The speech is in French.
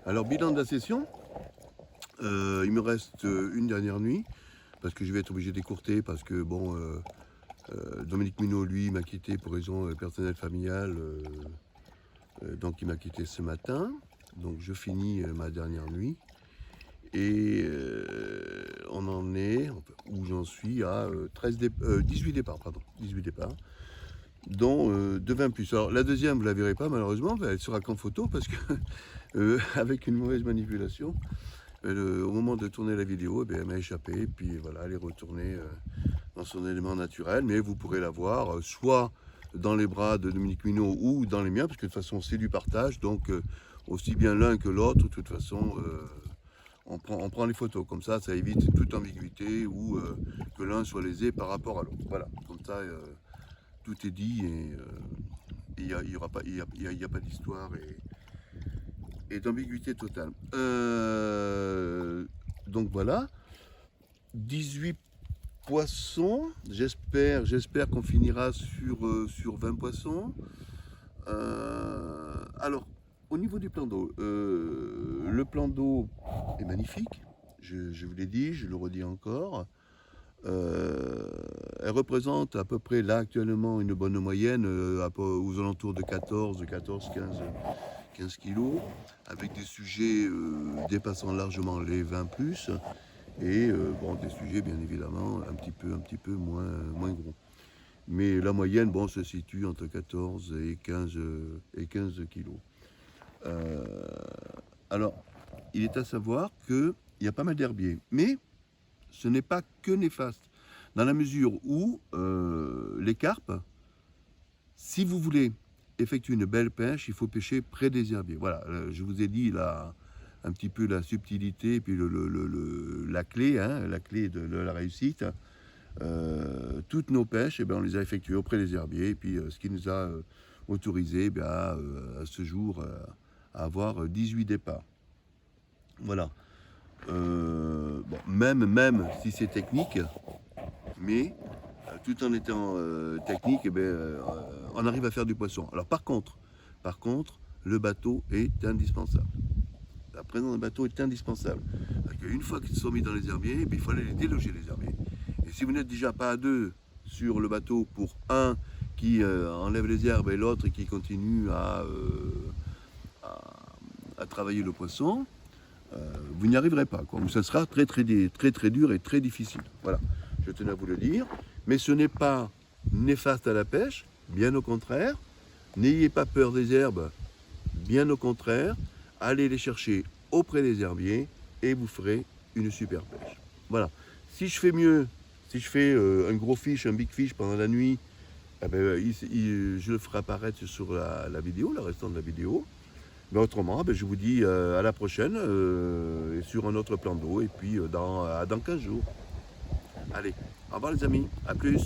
Alors, bilan de la session, il me reste une dernière nuit, parce que je vais être obligé d'écourter, parce que bon, Dominique Minot, lui, m'a quitté pour raison personnelle familiale, donc il m'a quitté ce matin, donc je finis ma dernière nuit, et on en est, où j'en suis, à 18 départs, pardon, 18 départs, dont de 20 plus. Alors la deuxième, vous ne la verrez pas malheureusement, elle sera qu'en photo, parce que avec une mauvaise manipulation, au moment de tourner la vidéo, eh bien, elle m'a échappé, et puis voilà, elle est retournée dans son élément naturel, mais vous pourrez la voir soit dans les bras de Dominique Minot ou dans les miens, parce que de toute façon c'est du partage, donc aussi bien l'un que l'autre, de toute façon on prend les photos, comme ça évite toute ambiguïté ou que l'un soit lésé par rapport à l'autre. Voilà, comme ça tout est dit et il n'y aura pas, y a pas d'histoire et d'ambiguïté totale. Donc voilà, 18 poissons, j'espère qu'on finira sur 20 poissons. Alors, au niveau du plan d'eau, le plan d'eau est magnifique, je vous l'ai dit, je le redis encore. Elle représente à peu près là actuellement une bonne moyenne aux alentours de 15 kilos, avec des sujets dépassant largement les 20 plus, et bon, des sujets bien évidemment un petit peu moins gros. Mais la moyenne, bon, se situe entre 14 et 15 kilos. Alors, il est à savoir qu'il y a pas mal d'herbiers, mais ce n'est pas que néfaste, dans la mesure où les carpes, si vous voulez effectuer une belle pêche, il faut pêcher près des herbiers. Voilà, je vous ai dit là un petit peu la subtilité et puis la clé, hein, la clé de la réussite. Toutes nos pêches, on les a effectuées auprès des herbiers, et puis ce qui nous a autorisé à ce jour à avoir 18 départs. Voilà. Bon, même si c'est technique, mais tout en étant technique, on arrive à faire du poisson. Alors par contre, le bateau est indispensable. La présence d'un bateau est indispensable. Une fois qu'ils sont mis dans les herbiers, il faut aller les déloger, les herbiers. Et si vous n'êtes déjà pas à deux sur le bateau pour un qui enlève les herbes et l'autre qui continue à travailler le poisson, vous n'y arriverez pas, quoi. Ça sera très dur et très difficile. Voilà, je tenais à vous le dire. Mais ce n'est pas néfaste à la pêche, bien au contraire. N'ayez pas peur des herbes, bien au contraire. Allez les chercher auprès des herbiers et vous ferez une super pêche. Voilà. Si je fais mieux, si je fais un gros fish, un big fish pendant la nuit, je le ferai apparaître sur la vidéo, le restant de la vidéo. Mais autrement, je vous dis à la prochaine et sur un autre plan d'eau et puis dans 15 jours. Allez, au revoir les amis, à plus.